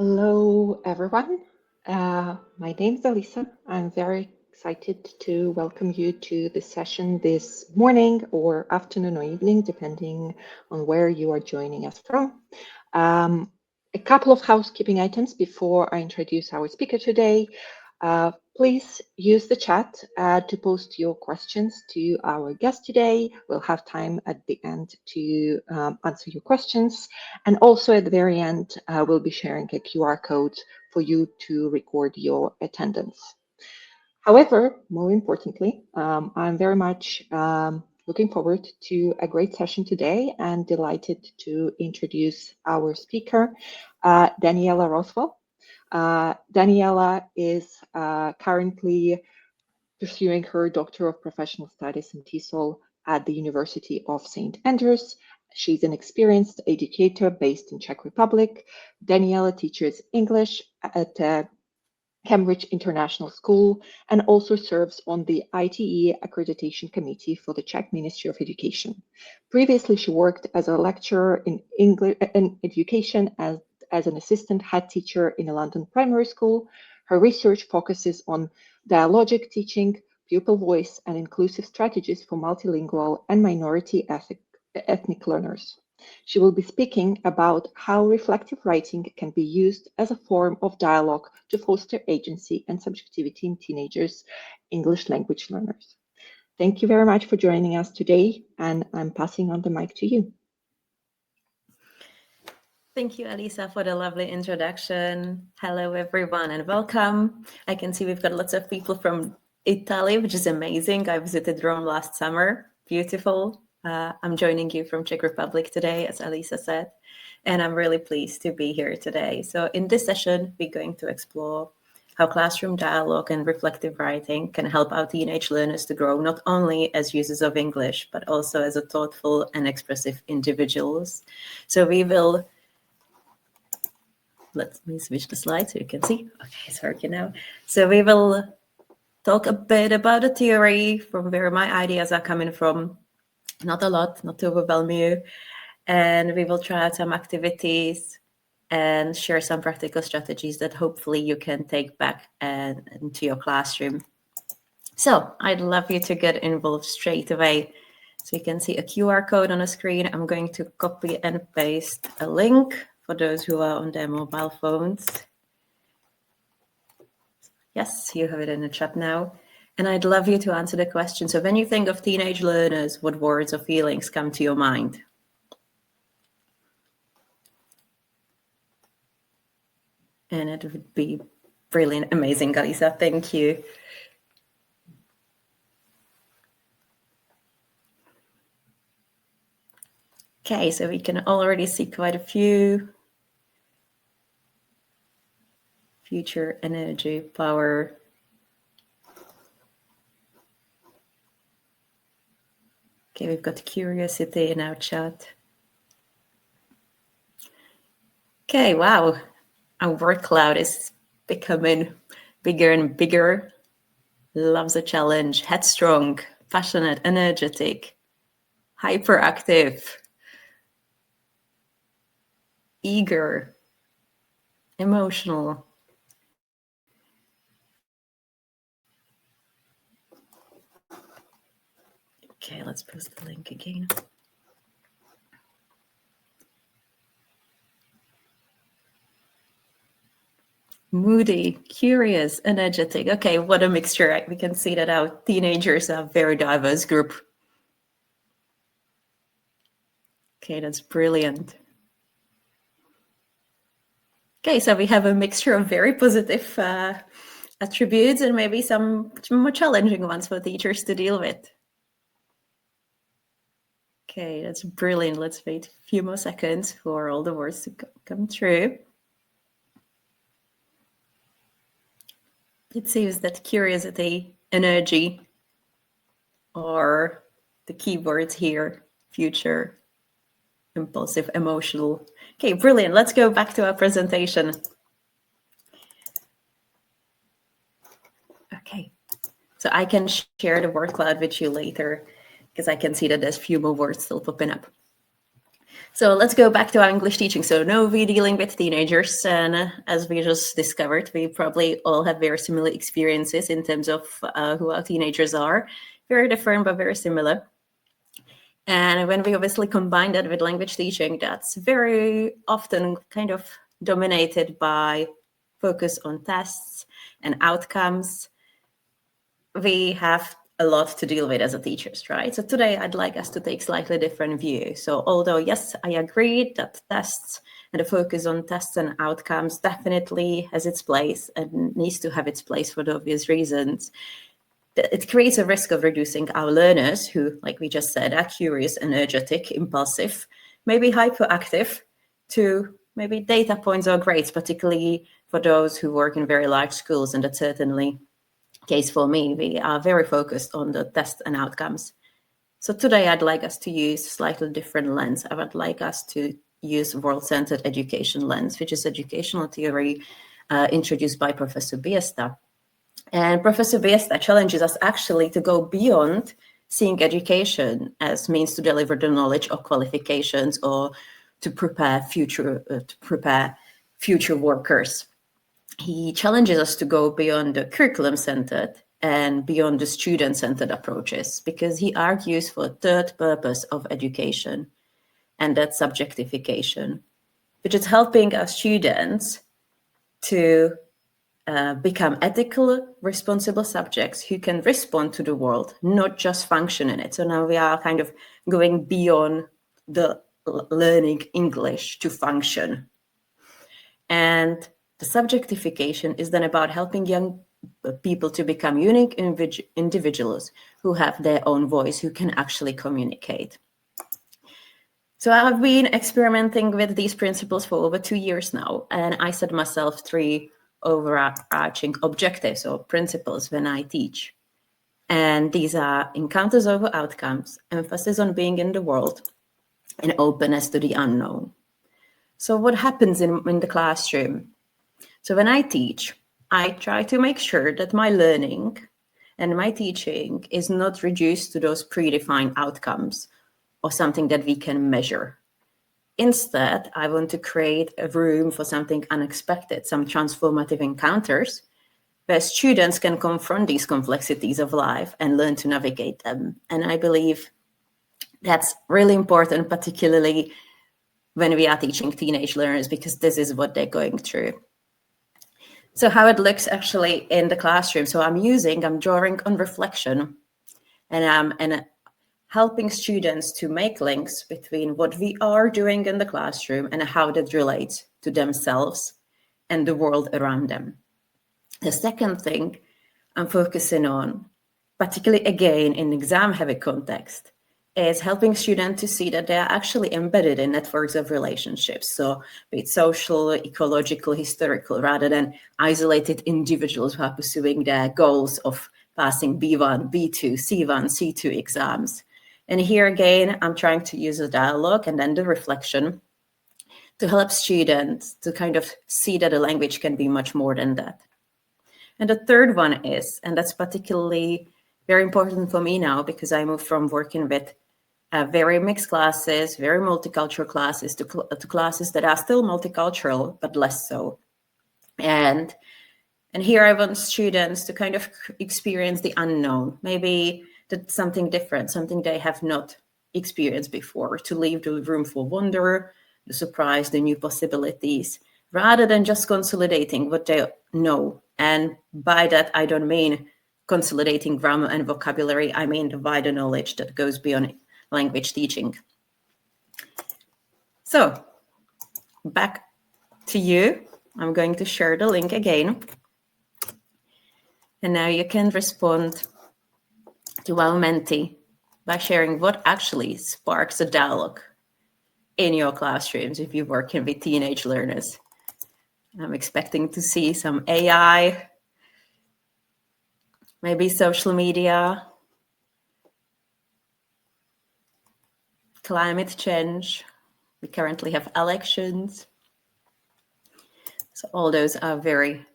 Hello, everyone. My name is Elisa. I'm very excited to welcome you to this session this morning or afternoon or evening, depending on where you are joining us from. A couple of housekeeping items before I introduce our speaker today. Please use the chat to post your questions to our guest today. We'll have time at the end to answer your questions. And also at the very end, we'll be sharing a QR code for you to record your attendance. However, more importantly, I'm very much looking forward to a great session today and delighted to introduce our speaker, Daniela Roswell. Daniela is currently pursuing her Doctor of Professional Studies in TESOL at the University of St. Andrews. She's an experienced educator based in Czech Republic. Daniela teaches English at Cambridge International School and also serves on the ITE Accreditation Committee for the Czech Ministry of Education. Previously, she worked as a lecturer in English and education as an assistant head teacher in a London primary school. Her research focuses on dialogic teaching, pupil voice, and inclusive strategies for multilingual and minority ethnic learners. She will be speaking about how reflective writing can be used as a form of dialogue to foster agency and subjectivity in teenagers, English language learners. Thank you very much for joining us today, and I'm passing on the mic to you. Thank you, Elisa, for the lovely introduction. Hello, everyone, and welcome. I can see we've got lots of people from Italy, which is amazing. I visited Rome last summer. Beautiful. I'm joining you from Czech Republic today, as Elisa said, and I'm really pleased to be here today. So in this session, we're going to explore how classroom dialogue and reflective writing can help our teenage learners to grow not only as users of English, but also as a thoughtful and expressive individuals. So we will... Let me switch the slide so you can see. Okay, it's working now. So we will talk a bit about the theory, from where my ideas are coming from. Not a lot, not to overwhelm you. And we will try out some activities and share some practical strategies that hopefully you can take back into your classroom. So I'd love you to get involved straight away. So you can see a QR code on the screen. I'm going to copy and paste a link for those who are on their mobile phones. Yes, you have it in the chat now. And I'd love you to answer the question. So when you think of teenage learners, what words or feelings come to your mind? And it would be brilliant, amazing, Elisa. Thank you. Okay, so we can already see quite a few. Future, energy, power. Okay, we've got curiosity in our chat. Okay, wow. Our word cloud is becoming bigger and bigger. Loves a challenge, headstrong, passionate, energetic, hyperactive, eager, emotional. Okay, let's post the link again. Moody, curious, energetic. Okay, what a mixture. We can see that our teenagers are a very diverse group. Okay, that's brilliant. Okay, so we have a mixture of very positive attributes and maybe some more challenging ones for teachers to deal with. Okay, that's brilliant. Let's wait a few more seconds for all the words to come through. It seems that curiosity, energy are the key words here. Future, impulsive, emotional. Okay, brilliant. Let's go back to our presentation. Okay, so I can share the word cloud with you later because I can see that there's a few more words still popping up. So let's go back to our English teaching. So now we're dealing with teenagers, and as we just discovered, we probably all have very similar experiences in terms of who our teenagers are. Very different, but very similar. And when we obviously combine that with language teaching, that's very often kind of dominated by focus on tests and outcomes. We have a lot to deal with as a teachers, right? So today I'd like us to take slightly different view. So although, yes, I agree that tests and the focus on tests and outcomes definitely has its place and needs to have its place for the obvious reasons, it creates a risk of reducing our learners who, like we just said, are curious, energetic, impulsive, maybe hyperactive, to maybe data points or grades, particularly for those who work in very large schools, and that's certainly case for me. We are very focused on the tests and outcomes. So today I'd like us to use slightly different lens. I would like us to use world-centered education lens, which is educational theory introduced by Professor Biesta. And Professor Biesta challenges us actually to go beyond seeing education as means to deliver the knowledge or qualifications or to prepare future workers. He challenges us to go beyond the curriculum-centered and beyond the student-centered approaches, because he argues for a third purpose of education, and that's subjectification, which is helping our students to become ethical, responsible subjects who can respond to the world, not just function in it. So now we are kind of going beyond the learning English to function. And the subjectification is then about helping young people to become unique individuals who have their own voice, who can actually communicate. So I've been experimenting with these principles for over 2 years now, and I set myself 3 overarching objectives or principles when I teach. And these are encounters over outcomes, emphasis on being in the world, and openness to the unknown. So what happens in the classroom? So when I teach, I try to make sure that my learning and my teaching is not reduced to those predefined outcomes or something that we can measure. Instead, I want to create a room for something unexpected, some transformative encounters where students can confront these complexities of life and learn to navigate them. And I believe that's really important, particularly when we are teaching teenage learners, because this is what they're going through. So how it looks actually in the classroom. So I'm drawing on reflection, and I'm helping students to make links between what we are doing in the classroom and how that relates to themselves and the world around them. The second thing I'm focusing on, particularly again in exam-heavy context, is helping students to see that they are actually embedded in networks of relationships. So be it social, ecological, historical, rather than isolated individuals who are pursuing their goals of passing B1, B2, C1, C2 exams. And here again, I'm trying to use a dialogue and then the reflection to help students to kind of see that a language can be much more than that. And the third one is, and that's particularly very important for me now, because I moved from working with very mixed classes, very multicultural classes, to classes that are still multicultural, but less so. And here I want students to kind of experience the unknown, maybe that's something different, something they have not experienced before, to leave the room for wonder, the surprise, the new possibilities, rather than just consolidating what they know. And by that, I don't mean consolidating grammar and vocabulary. I mean the wider knowledge that goes beyond language teaching. So back to you. I'm going to share the link again. And now you can respond to our mentee by sharing what actually sparks a dialogue in your classrooms if you're working with teenage learners. I'm expecting to see some AI, maybe social media, climate change. We currently have elections. So all those are very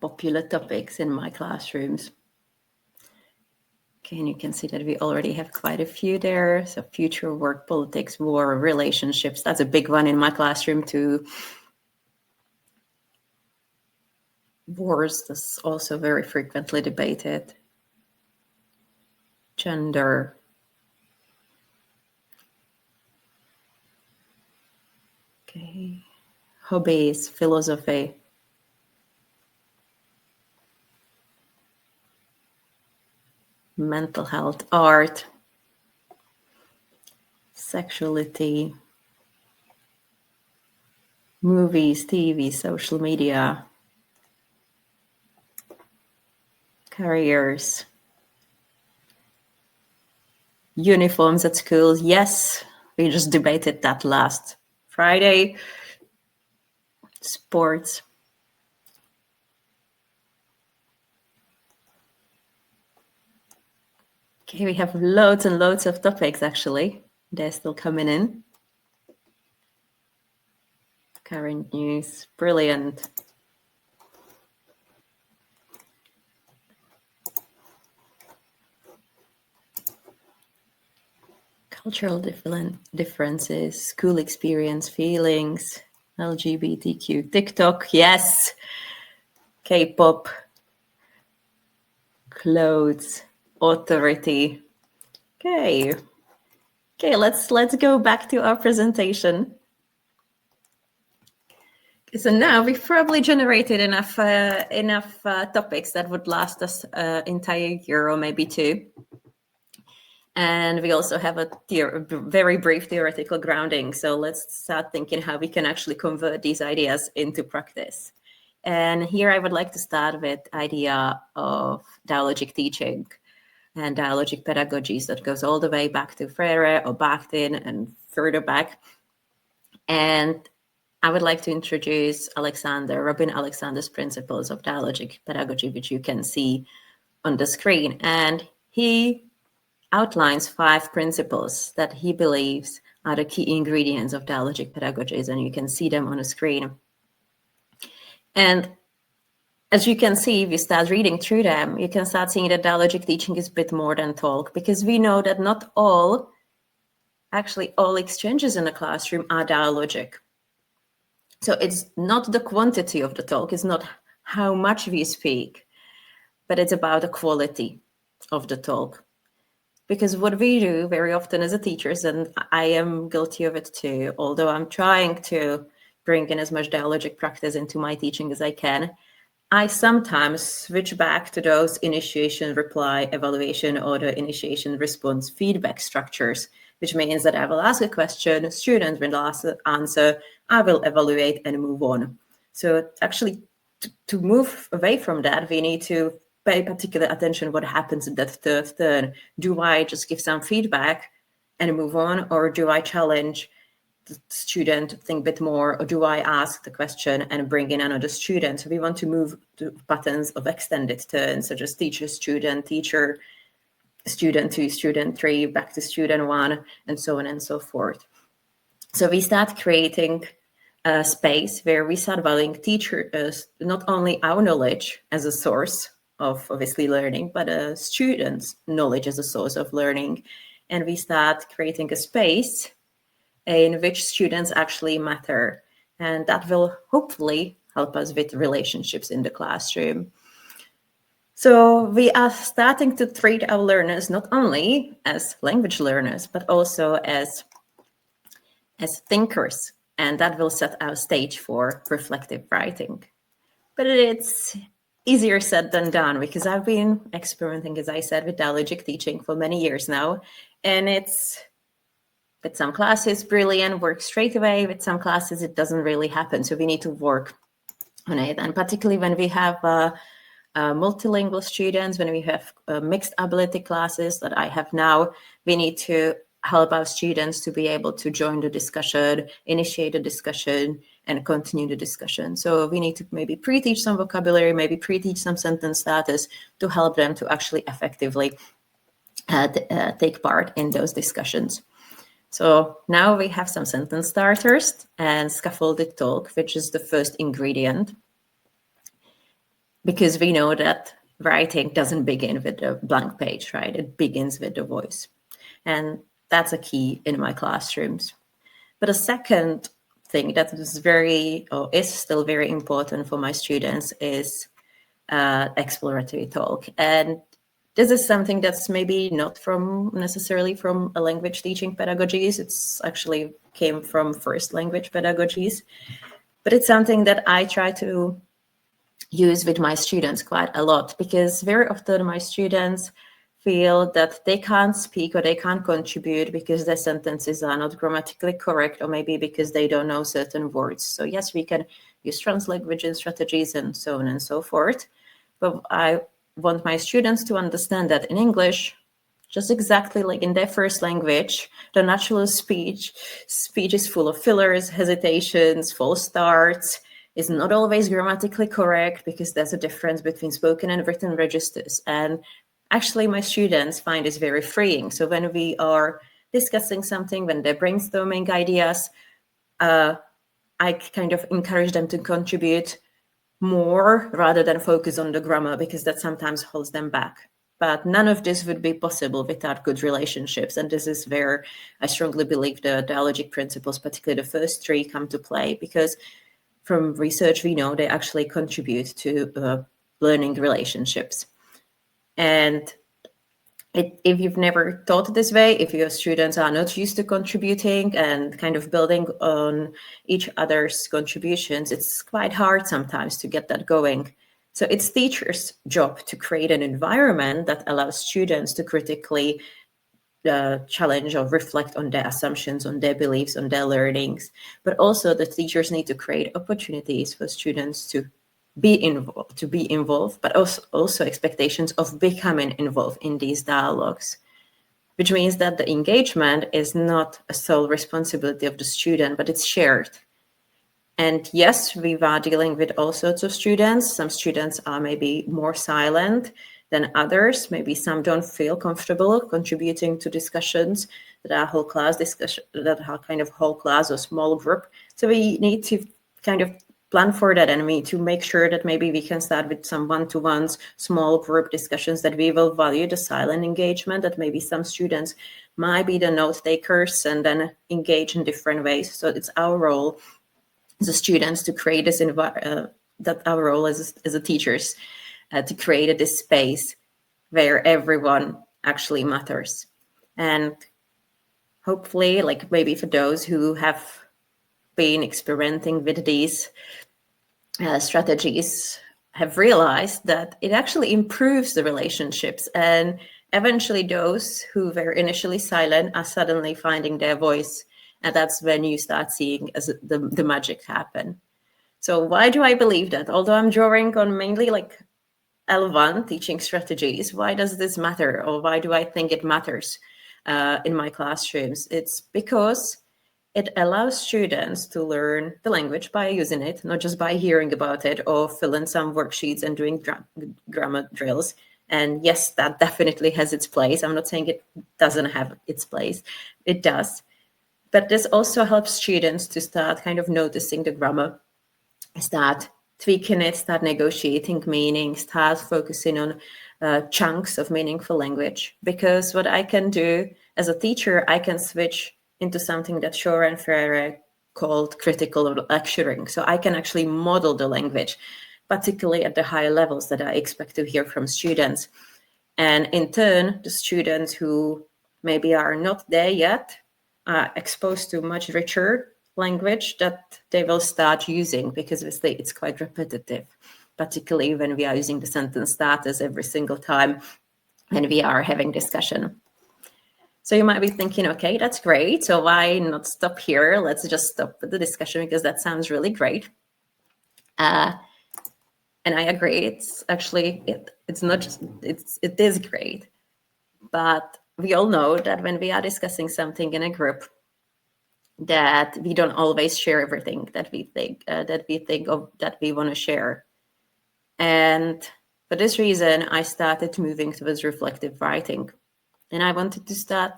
popular topics in my classrooms. Okay, and you can see that we already have quite a few there. So future, work, politics, war, relationships. That's a big one in my classroom too. Wars, that's also very frequently debated. Gender. Okay. Hobbies, philosophy. Mental health, art, sexuality, movies, TV, social media, careers, uniforms at schools. Yes, we just debated that last Friday. Sports. Okay, we have loads and loads of topics actually. They're still coming in. Current news, brilliant. Cultural differences, school experience, feelings, LGBTQ, TikTok, yes. K-pop, clothes, authority. Okay, let's go back to our presentation. So now we've probably generated enough topics that would last us an entire year or maybe two. And we also have a very brief theoretical grounding. So let's start thinking how we can actually convert these ideas into practice. And here I would like to start with idea of dialogic teaching and dialogic pedagogies that goes all the way back to Freire or Bakhtin and further back. And I would like to introduce Robin Alexander's principles of dialogic pedagogy, which you can see on the screen. And he outlines 5 principles that he believes are the key ingredients of dialogic pedagogies, and you can see them on the screen. And as you can see, if you start reading through them, you can start seeing that dialogic teaching is a bit more than talk, because we know that not all exchanges in the classroom are dialogic. So it's not the quantity of the talk, it's not how much we speak, but it's about the quality of the talk. Because what we do very often as a teachers, and I am guilty of it too, although I'm trying to bring in as much dialogic practice into my teaching as I can, I sometimes switch back to those initiation, reply, evaluation, or the initiation, response, feedback structures, which means that I will ask a question, student will ask the answer, I will evaluate and move on. So actually, to move away from that, we need to pay particular attention what happens in that third turn. Do I just give some feedback and move on, or do I challenge the student to think a bit more, or do I ask the question and bring in another student? So we want to move to patterns of extended turns, such as teacher, student, teacher, student 2, student 3, back to student 1, and so on and so forth. So we start creating a space where we start valuing teachers, not only our knowledge as a source of obviously learning, but a student's knowledge as a source of learning. And we start creating a space in which students actually matter. And that will hopefully help us with relationships in the classroom. So we are starting to treat our learners not only as language learners, but also as thinkers. And that will set our stage for reflective writing. But it's easier said than done, because I've been experimenting, as I said, with dialogic teaching for many years now. And it's, with some classes, brilliant, works straight away. With some classes, it doesn't really happen. So we need to work on it. And particularly when we have multilingual students, when we have mixed ability classes that I have now, we need to help our students to be able to join the discussion, initiate the discussion, and continue the discussion. So we need to maybe pre-teach some vocabulary, maybe pre-teach some sentence status to help them to actually effectively take part in those discussions. So now we have some sentence starters and scaffolded talk, which is the first ingredient, because we know that writing doesn't begin with a blank page, right? It begins with the voice. And that's a key in my classrooms. But a second thing that is still very important for my students is exploratory talk. And this is something that's maybe not necessarily from a language teaching pedagogies. It's actually came from first language pedagogies. But it's something that I try to use with my students quite a lot, because very often my students feel that they can't speak or they can't contribute because their sentences are not grammatically correct, or maybe because they don't know certain words. So yes, we can use translanguaging strategies and so on and so forth. But I want my students to understand that in English, just exactly like in their first language, the natural speech is full of fillers, hesitations, false starts, is not always grammatically correct because there's a difference between spoken and written registers. And actually, my students find this very freeing. So when we are discussing something, when they're brainstorming ideas, I kind of encourage them to contribute more rather than focus on the grammar, because that sometimes holds them back. But none of this would be possible without good relationships. And this is where I strongly believe the dialogic principles, particularly the first three, come to play, because from research, we know they actually contribute to learning relationships. And if you've never thought this way, if your students are not used to contributing and kind of building on each other's contributions, it's quite hard sometimes to get that going. So it's teachers' job to create an environment that allows students to critically challenge or reflect on their assumptions, on their beliefs, on their learnings. But also the teachers need to create opportunities for students to be involved, but also expectations of becoming involved in these dialogues, which means that the engagement is not a sole responsibility of the student, but it's shared. And yes, we are dealing with all sorts of students. Some students are maybe more silent than others. Maybe some don't feel comfortable contributing to discussions that are whole class discussion, that are kind of whole class or small group. So we need to kind of plan for that, and we need to make sure that maybe we can start with some one-to-ones, small group discussions, that we will value the silent engagement, that maybe some students might be the note takers and then engage in different ways. So it's our role as a students to create this that our role as a teachers to create this space where everyone actually matters. And hopefully, like maybe for those who have been experimenting with these strategies, have realized that it actually improves the relationships, and eventually those who were initially silent are suddenly finding their voice, and that's when you start seeing the magic happen. So why do I believe that? Although I'm drawing on mainly like L1 teaching strategies, why does this matter, or why do I think it matters in my classrooms? It's because it allows students to learn the language by using it, not just by hearing about it or filling some worksheets and doing grammar drills. And yes, that definitely has its place. I'm not saying it doesn't have its place. It does. But this also helps students to start kind of noticing the grammar, start tweaking it, start negotiating meaning, start focusing on chunks of meaningful language. Because what I can do as a teacher, I can switch into something that Shore and Freire called critical lecturing. So I can actually model the language, particularly at the higher levels that I expect to hear from students. And in turn, the students who maybe are not there yet are exposed to much richer language that they will start using, because obviously it's quite repetitive, particularly when we are using the sentence starters every single time when we are having discussion. So you might be thinking, okay, that's great. So why not stop here? Let's just stop with the discussion, because that sounds really great. And I agree. It's actually, it's not just, it is great. But we all know that when we are discussing something in a group, that we don't always share everything that we think of that we want to share. And for this reason, I started moving towards reflective writing. And I wanted to start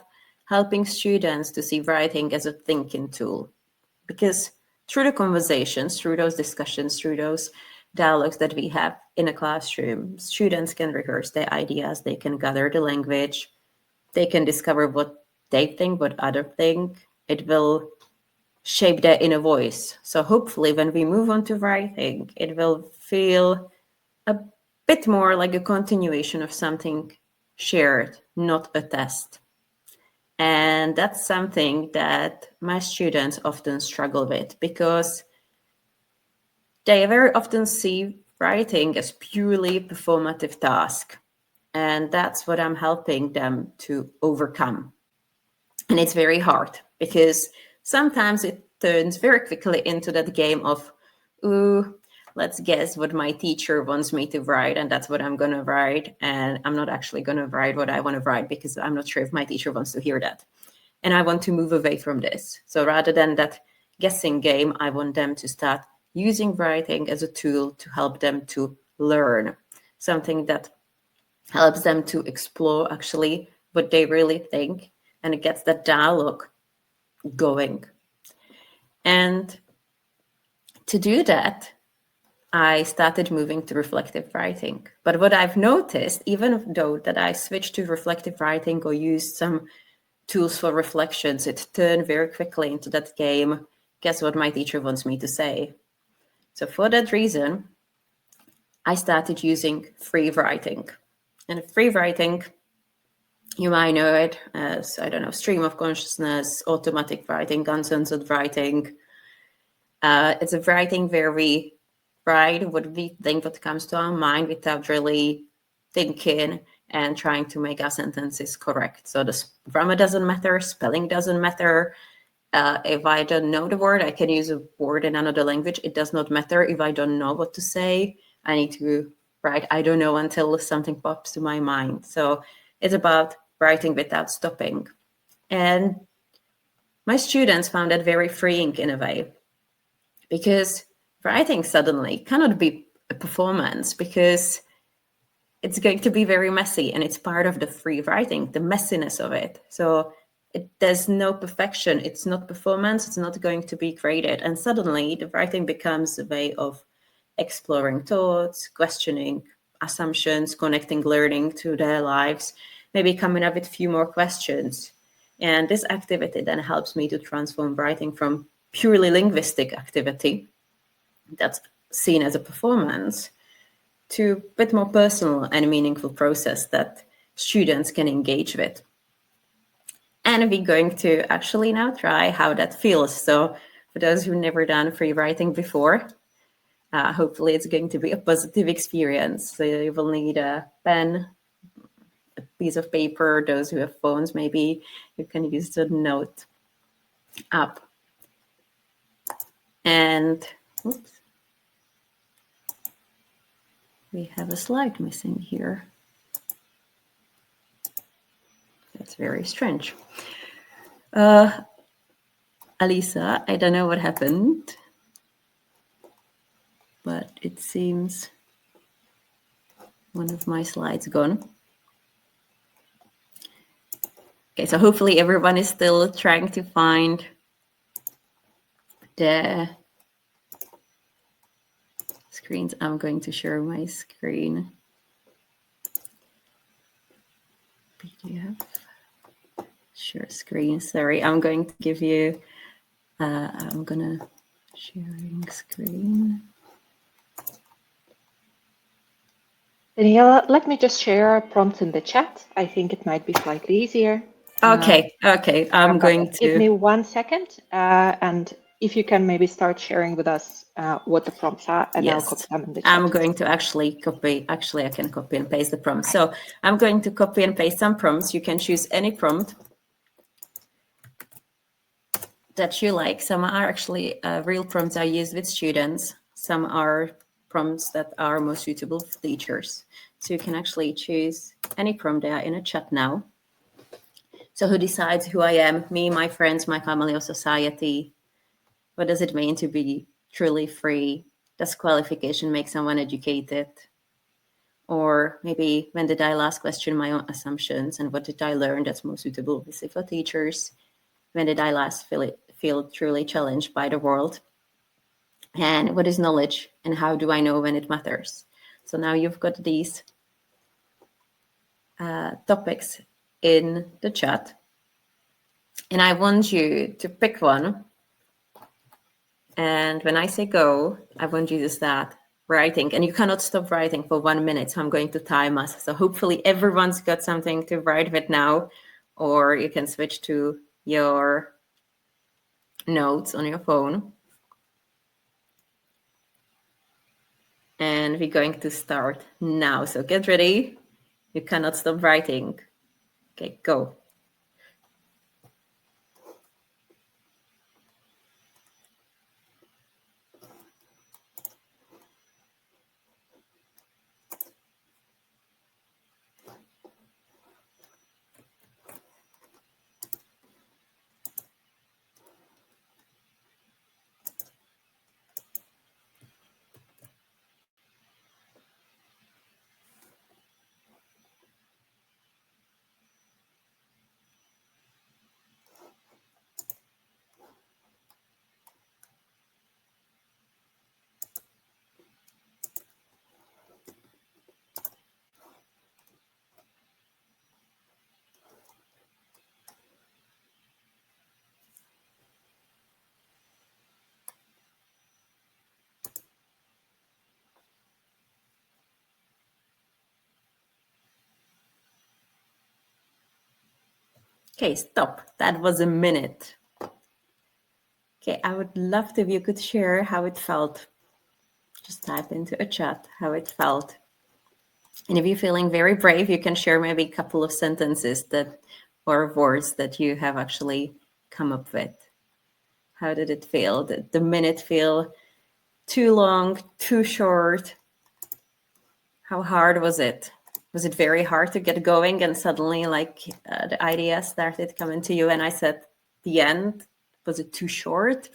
helping students to see writing as a thinking tool. Because through the conversations, through those discussions, through those dialogues that we have in a classroom. Students can rehearse their ideas, they can gather the language, they can discover what they think, what others think. It will shape their inner voice. So hopefully when we move on to writing, it will feel a bit more like a continuation of something shared, not a test. And that's something that my students often struggle with, because they very often see writing as purely performative task. And that's what I'm helping them to overcome. And it's very hard, because sometimes it turns very quickly into that game of, ooh, let's guess what my teacher wants me to write, and that's what I'm going to write. And I'm not actually going to write what I want to write, because I'm not sure if my teacher wants to hear that. And I want to move away from this. So rather than that guessing game, I want them to start using writing as a tool to help them to learn, something that helps them to explore actually what they really think, and it gets that dialogue going. And to do that, I started moving to reflective writing. But what I've noticed, even though that I switched to reflective writing or used some tools for reflections, it turned very quickly into that game, guess what my teacher wants me to say. So for that reason, I started using free writing. And free writing, you might know it as, I don't know, stream of consciousness, automatic writing, uncensored writing. It's a writing where we write what we think, what comes to our mind, without really thinking and trying to make our sentences correct. So the grammar doesn't matter, spelling doesn't matter. If I don't know the word, I can use a word in another language. It does not matter. If I don't know what to say, I need to write I don't know until something pops to my mind. So it's about writing without stopping. And my students found that very freeing in a way, because writing suddenly cannot be a performance, because it's going to be very messy, and it's part of the free writing, the messiness of it. So there's no perfection. It's not performance. It's not going to be graded. And suddenly the writing becomes a way of exploring thoughts, questioning assumptions, connecting learning to their lives, maybe coming up with a few more questions. And this activity then helps me to transform writing from purely linguistic activity that's seen as a performance to a bit more personal and meaningful process that students can engage with. And we're going to actually now try how that feels. So for those who've never done free writing before, hopefully it's going to be a positive experience. So you will need a pen, a piece of paper. Those who have phones, maybe you can use the note app. And oops, we have a slide missing here. That's very strange. Alisa, I don't know what happened, but it seems one of my slides gone. Okay, so hopefully everyone is still trying to find the screens. I'm going to share my screen. PDF. Share screen. Sorry, I'm going to give you, I'm gonna sharing screen. Daniela, let me just share a prompt in the chat. I think it might be slightly easier. Okay, I'm going to... Give me 1 second, and if you can maybe start sharing with us what the prompts are, and yes, I'll copy them in the chat. I'm going to actually copy, I can copy and paste the prompt. So I'm going to copy and paste some prompts. You can choose any prompt that you like. Some are actually real prompts I use with students. Some are prompts that are more suitable for teachers. So you can actually choose any prompt there in a chat now. So who decides who I am? Me, my friends, my family, or society? What does it mean to be truly free? Does qualification make someone educated? Or maybe when did I last question my own assumptions, and what did I learn that's more suitable obviously for teachers? When did I last feel truly challenged by the world? And what is knowledge, and how do I know when it matters? So now you've got these topics in the chat, and I want you to pick one. And when I say go, I want you to start writing, and you cannot stop writing for 1 minute. So I'm going to time us. So hopefully everyone's got something to write with now, or you can switch to your notes on your phone. And we're going to start now. So get ready. You cannot stop writing. Okay, go. Okay, stop. That was a minute. Okay, I would love if you could share how it felt. Just type into a chat how it felt. And if you're feeling very brave, you can share maybe a couple of sentences that or words that you have actually come up with. How did it feel? Did the minute feel too long, too short? How hard was it? Was it very hard to get going and suddenly the idea started coming to you and I said the end? Was it too short?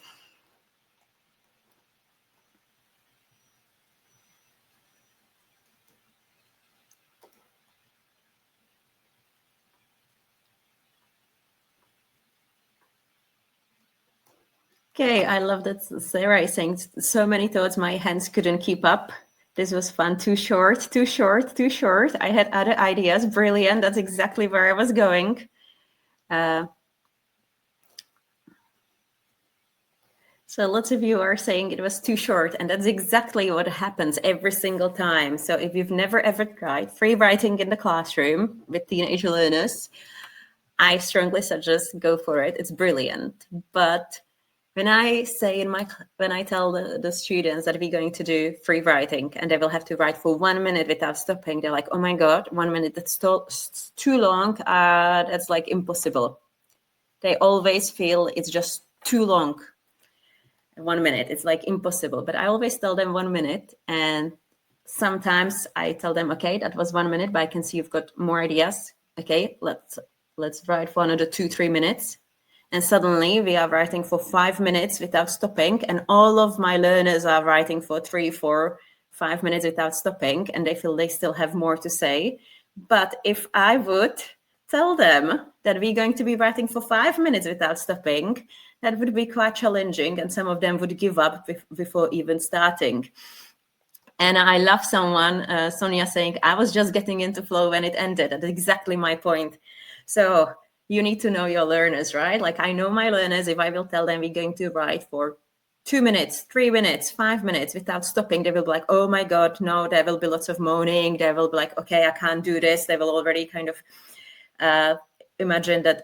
Okay, I love that Sarah is saying so many thoughts my hands couldn't keep up. This was fun. Too short, too short, too short. I had other ideas. Brilliant. That's exactly where I was going. So lots of you are saying it was too short, and that's exactly what happens every single time. So if you've never ever tried free writing in the classroom with teenage learners, I strongly suggest go for it. It's brilliant. But when I say when I tell the students that we're going to do free writing and they will have to write for 1 minute without stopping, they're like, oh my God, 1 minute, that's too long. That's like impossible. They always feel it's just too long. 1 minute, it's like impossible. But I always tell them 1 minute. And sometimes I tell them, okay, that was 1 minute, but I can see you've got more ideas. Okay, let's write for another 2-3 minutes. And suddenly we are writing for 5 minutes without stopping. And all of my learners are writing for 3, 4, 5 minutes without stopping. And they feel they still have more to say. But if I would tell them that we're going to be writing for 5 minutes without stopping, that would be quite challenging. And some of them would give up before even starting. And I love someone, Sonia, saying, I was just getting into flow when it ended. That's exactly my point. So you need to know your learners, right? Like I know my learners, if I will tell them we're going to write for 2 minutes, 3 minutes, 5 minutes without stopping, they will be like, oh my God, no, there will be lots of moaning. They will be like, okay, I can't do this. They will already kind of imagine that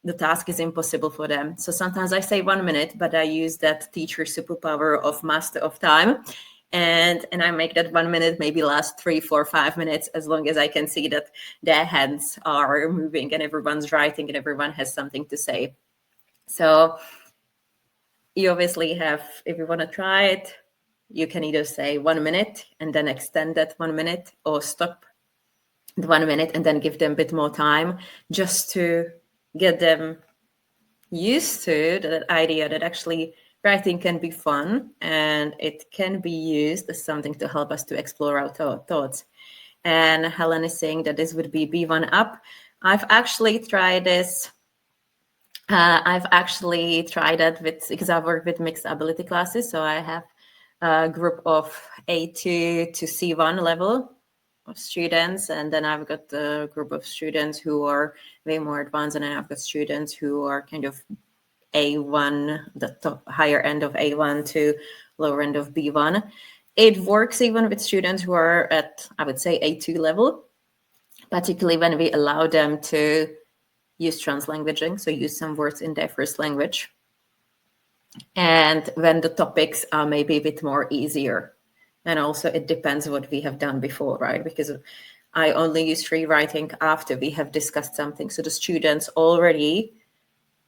the task is impossible for them. So sometimes I say 1 minute, but I use that teacher superpower of master of time. And I make that 1 minute maybe last 3, 4, 5 minutes, as long as I can see that their hands are moving and everyone's writing and everyone has something to say. So you obviously have, if you want to try it, you can either say 1 minute and then extend that 1 minute, or stop the 1 minute and then give them a bit more time, just to get them used to that idea that actually writing can be fun and it can be used as something to help us to explore our thoughts. And Helen is saying that this would be B1 up. I've actually tried this. I've actually tried that because I've worked with mixed ability classes. So I have a group of A2 to C1 level of students, and then I've got a group of students who are way more advanced, and then I've got students who are kind of A1, the top higher end of A1 to lower end of B1. It works even with students who are at, I would say, A2 level, particularly when we allow them to use translanguaging, so use some words in their first language. And when the topics are maybe a bit more easier. And also it depends what we have done before, right? Because I only use free writing after we have discussed something. So the students already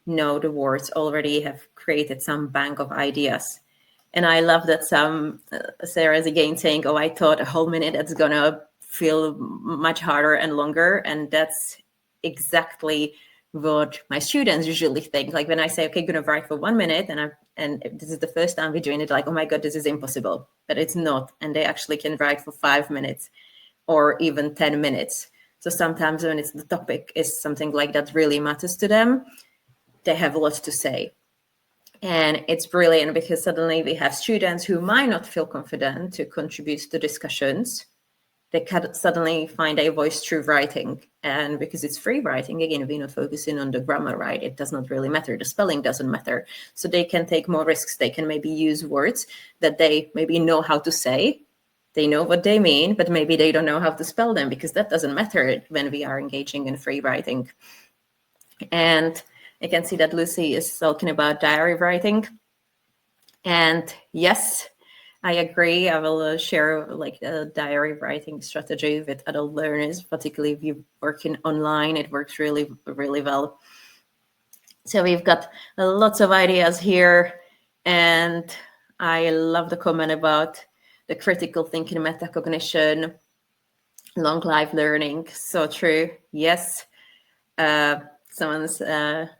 know the words, already have created some bank of ideas. And I love that some Sarah's again saying, oh, I thought a whole minute that's gonna feel much harder and longer. And that's exactly what my students usually think. Like when I say, okay, gonna write for 1 minute, and this is the first time we're doing it, like, oh my God, this is impossible. But it's not. And they actually can write for 5 minutes or even 10 minutes. So sometimes when it's the topic is something like that really matters to them, they have a lot to say. And it's brilliant because suddenly we have students who might not feel confident to contribute to discussions. They can suddenly find a voice through writing. And because it's free writing, again, we're not focusing on the grammar, right? It does not really matter. The spelling doesn't matter. So they can take more risks. They can maybe use words that they maybe know how to say. They know what they mean, but maybe they don't know how to spell them, because that doesn't matter when we are engaging in free writing. And I can see that Lucy is talking about diary writing. And yes, I agree. I will share like a diary writing strategy with adult learners, particularly if you're working online. It works really, really well. So we've got lots of ideas here. And I love the comment about the critical thinking, metacognition, long life learning. So true. Yes. Someone's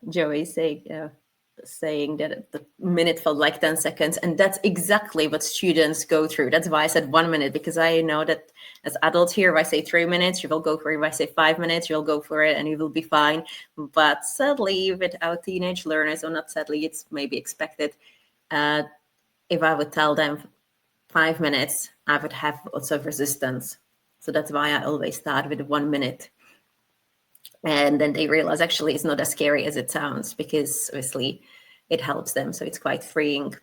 Joey saying that the minute felt like 10 seconds. And that's exactly what students go through. That's why I said 1 minute, because I know that as adults here, if I say 3 minutes, you will go for it. If I say 5 minutes, you'll go for it and you will be fine. But sadly, with our teenage learners, or not sadly, it's maybe expected. If I would tell them 5 minutes, I would have lots of resistance. So that's why I always start with 1 minute. And then they realize actually it's not as scary as it sounds, because obviously it helps them. So it's quite freeing.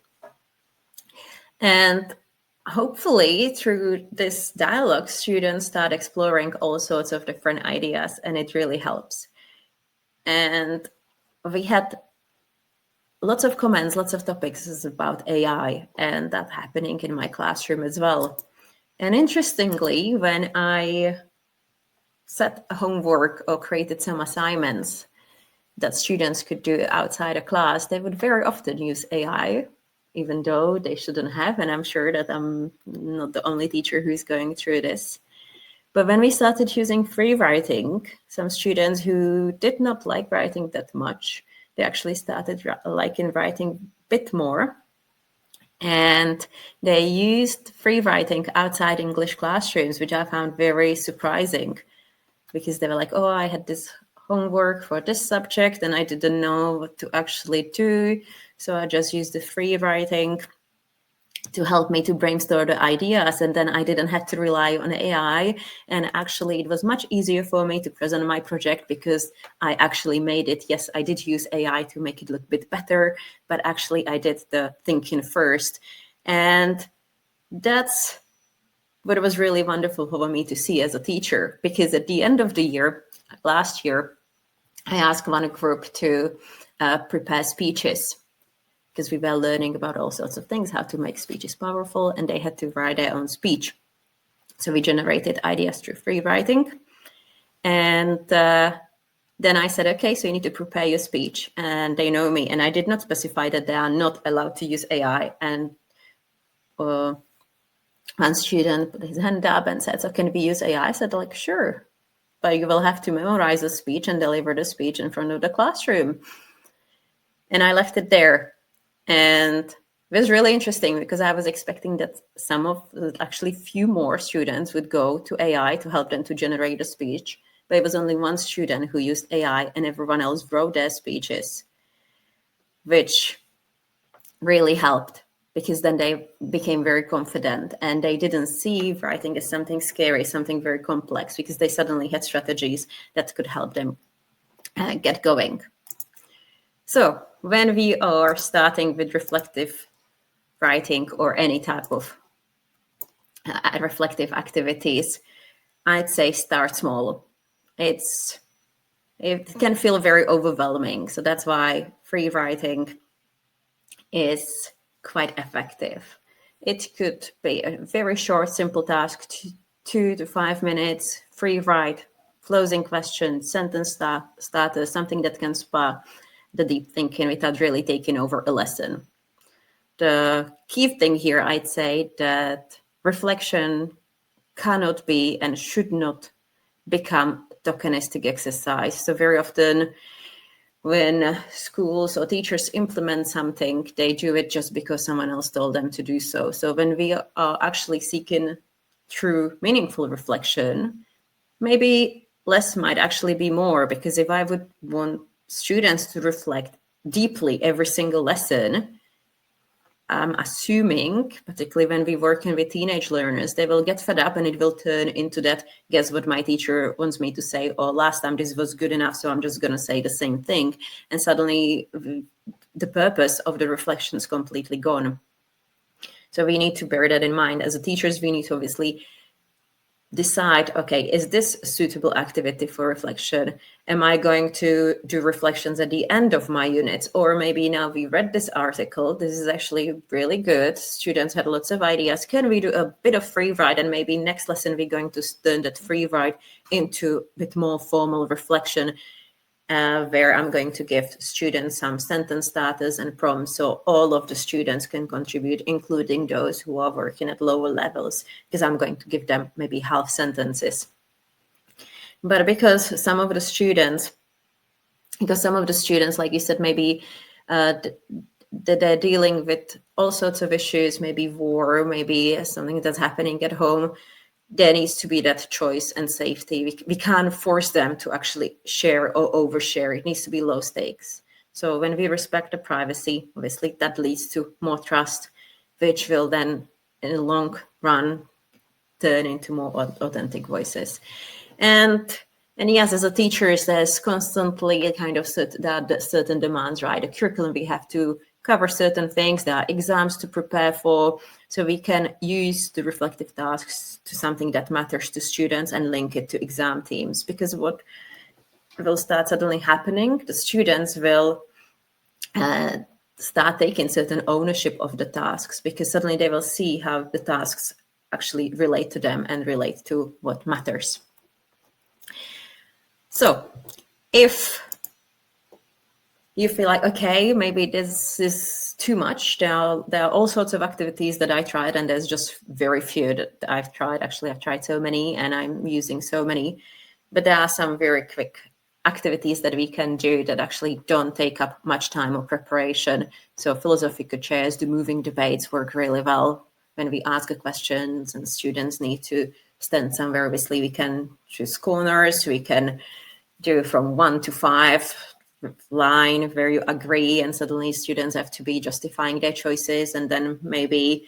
And hopefully through this dialogue, students start exploring all sorts of different ideas, and it really helps. And we had lots of comments, lots of topics about AI, and that happening in my classroom as well. And interestingly, when I set homework or created some assignments that students could do outside of class, they would very often use AI, even though they shouldn't have. And I'm sure that I'm not the only teacher who's going through this. But when we started using free writing, some students who did not like writing that much, they actually started liking writing a bit more. And they used free writing outside English classrooms, which I found very surprising, because they were like, oh, I had this homework for this subject and I didn't know what to actually do. So I just used the free writing to help me to brainstorm the ideas. And then I didn't have to rely on AI. And actually, it was much easier for me to present my project because I actually made it. Yes, I did use AI to make it look a bit better, but actually I did the thinking first. And that's but it was really wonderful for me to see as a teacher, because at the end of the year, last year, I asked one group to prepare speeches, because we were learning about all sorts of things, how to make speeches powerful, and they had to write their own speech. So we generated ideas through free writing. And then I said, okay, so you need to prepare your speech. And they know me. And I did not specify that they are not allowed to use AI. And one student put his hand up and said, so can we use AI? I said, like, sure, but you will have to memorize the speech and deliver the speech in front of the classroom. And I left it there. And it was really interesting, because I was expecting that actually few more students would go to AI to help them to generate a speech. But it was only one student who used AI, and everyone else wrote their speeches, which really helped. because then they became very confident and they didn't see writing as something scary, something very complex, because they suddenly had strategies that could help them get going. So when we are starting with reflective writing or any type of reflective activities, I'd say start small. It can feel very overwhelming. So that's why free writing is quite effective. It could be a very short, simple task, 2 to 5 minutes, free write, closing question, sentence starter, something that can spark the deep thinking without really taking over a lesson. The key thing here, I'd say, that reflection cannot be and should not become tokenistic exercise. So very often when schools or teachers implement something, they do it just because someone else told them to do so. So when we are actually seeking true meaningful reflection, maybe less might actually be more, because if I would want students to reflect deeply every single lesson, I'm assuming, particularly when we're working with teenage learners, they will get fed up and it will turn into that, guess what my teacher wants me to say, or last time this was good enough, so I'm just going to say the same thing. And suddenly the purpose of the reflection is completely gone. So we need to bear that in mind. As a teachers, we need to obviously decide, okay, is this a suitable activity for reflection? Am I going to do reflections at the end of my units? Or maybe now we read this article, this is actually really good, students had lots of ideas, can we do a bit of free write, and maybe next lesson we're going to turn that free write into a bit more formal reflection, where I'm going to give students some sentence starters and prompts, so all of the students can contribute, including those who are working at lower levels, because I'm going to give them maybe half sentences. But because some of the students, like you said, maybe they're dealing with all sorts of issues, maybe war, maybe something that's happening at home, there needs to be that choice and safety. We can't force them to actually share or overshare. It needs to be low stakes. So when we respect the privacy, obviously that leads to more trust, which will then in the long run turn into more authentic voices. And yes, as a teacher, there's constantly a kind of certain demands, right? A curriculum, we have to cover certain things. There are exams to prepare for. So we can use the reflective tasks to something that matters to students and link it to exam teams. Because what will start suddenly happening, the students will start taking certain ownership of the tasks, because suddenly they will see how the tasks actually relate to them and relate to what matters. So if you feel like, okay, maybe this is too much, there are all sorts of activities that I tried, and there's just very few that I've tried. Actually, I've tried so many and I'm using so many, but there are some very quick activities that we can do that actually don't take up much time or preparation. So philosophical chairs, the moving debates work really well. When we ask questions and students need to stand somewhere, obviously we can choose corners, we can do from 1 to 5 line where you agree, and suddenly students have to be justifying their choices, and then maybe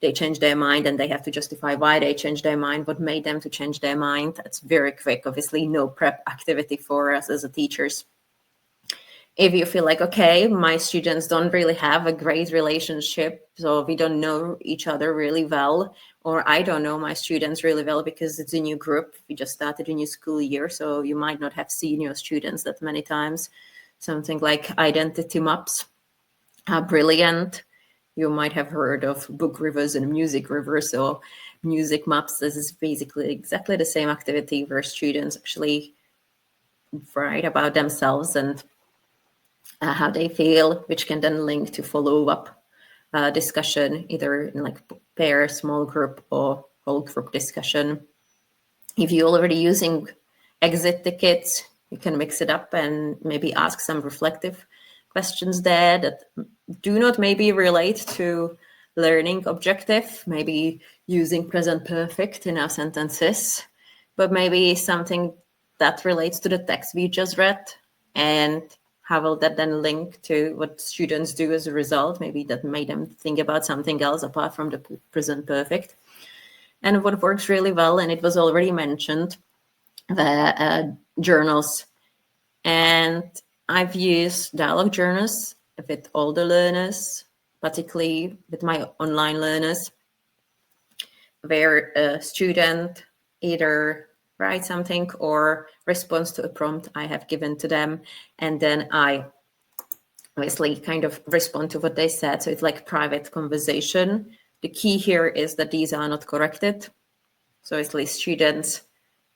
they change their mind and they have to justify why they changed their mind, what made them to change their mind. That's very quick, obviously no prep activity for us as a teachers. If you feel like, okay, my students don't really have a great relationship, so we don't know each other really well, or I don't know my students really well because it's a new group, we just started a new school year, so you might not have seen your students that many times. Something like identity maps are brilliant. You might have heard of book rivers and music rivers, or music maps. This is basically exactly the same activity where students actually write about themselves and how they feel, which can then link to follow-up discussion, either in like pair, small group, or whole group discussion. If you're already using exit tickets, you can mix it up and maybe ask some reflective questions there that do not maybe relate to learning objective, maybe using present perfect in our sentences, but maybe something that relates to the text we just read, and how will that then link to what students do as a result? Maybe that made them think about something else apart from the present perfect. And what works really well, and it was already mentioned, the journals. And I've used dialogue journals with all the learners, particularly with my online learners, where a student either writes something or responds to a prompt I have given to them, and then I obviously kind of respond to what they said. So it's like private conversation. The key here is that these are not corrected. So at least students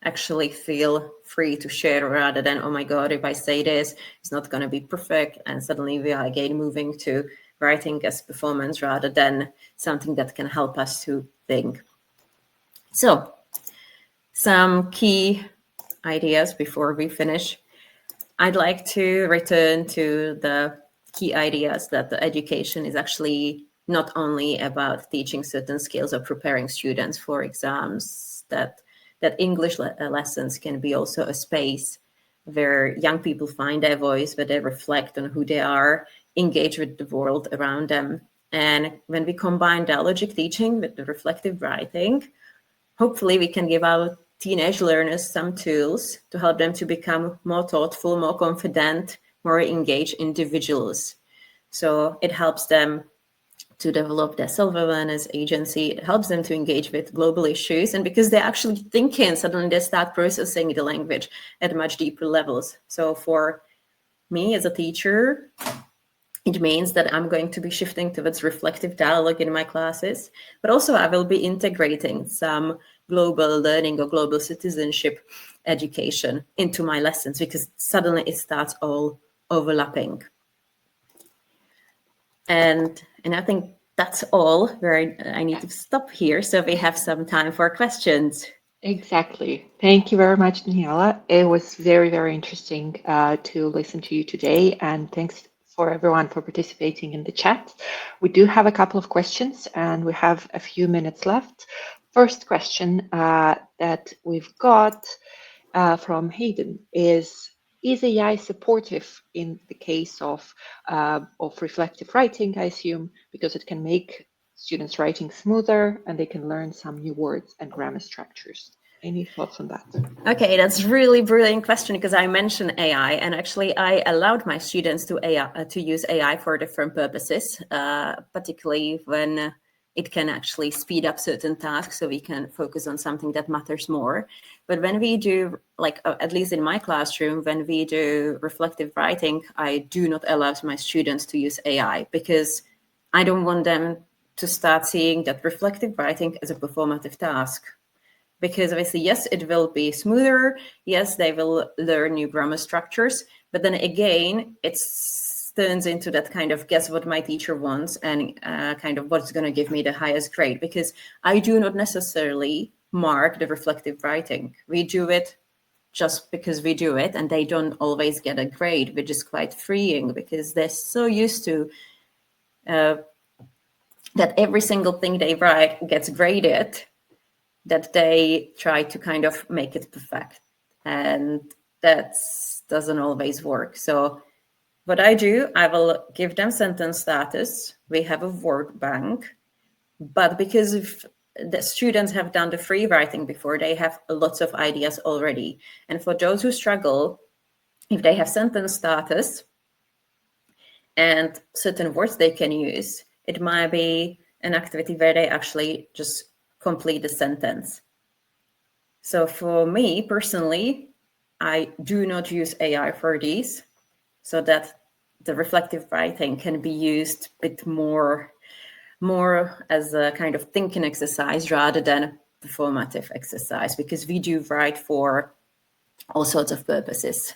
actually feel free to share rather than, oh my God, if I say this, it's not going to be perfect. And suddenly we are again moving to writing as performance rather than something that can help us to think. So some key ideas before we finish. I'd like to return to the key ideas that the education is actually not only about teaching certain skills or preparing students for exams, that English lessons can be also a space where young people find their voice, where they reflect on who they are, engage with the world around them. And when we combine dialogic teaching with the reflective writing, hopefully we can give our teenage learners some tools to help them to become more thoughtful, more confident, more engaged individuals. So it helps them to develop their self-awareness, agency. It helps them to engage with global issues. And because they're actually thinking, suddenly they start processing the language at much deeper levels. So for me as a teacher, it means that I'm going to be shifting towards reflective dialogue in my classes, but also I will be integrating some global learning or global citizenship education into my lessons, because suddenly it starts all overlapping. And I think that's all where I need to stop here, so we have some time for questions. Exactly. Thank you very much, Daniela. It was very, very interesting to listen to you today, and thanks for everyone for participating in the chat. We do have a couple of questions, and we have a few minutes left. First question that we've got from Hayden is AI supportive in the case of reflective writing, I assume, because it can make students' writing smoother and they can learn some new words and grammar structures. Any thoughts on that? Okay, that's really brilliant question, because I mentioned AI, and actually I allowed my students to use AI for different purposes, particularly when it can actually speed up certain tasks so we can focus on something that matters more. But when we do, like at least in my classroom, when we do reflective writing, I do not allow my students to use AI, because I don't want them to start seeing that reflective writing as a performative task. Because obviously, yes, it will be smoother. Yes, they will learn new grammar structures. But then again, it turns into that kind of guess what my teacher wants and kind of what's going to give me the highest grade. Because I do not necessarily mark the reflective writing. We do it just because we do it, and they don't always get a grade, which is quite freeing, because they're so used to that every single thing they write gets graded, that they try to kind of make it perfect, and that doesn't always work. So what I do, I will give them sentence status. We have a word bank, but because if the students have done the free writing before, they have lots of ideas already. And for those who struggle, if they have sentence status and certain words they can use, it might be an activity where they actually just complete the sentence. So for me personally, I do not use AI for these, so that the reflective writing can be used a bit more as a kind of thinking exercise rather than a performative exercise, because we do write for all sorts of purposes.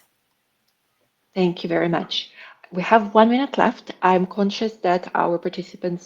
Thank you very much. We have 1 minute left. I'm conscious that our participants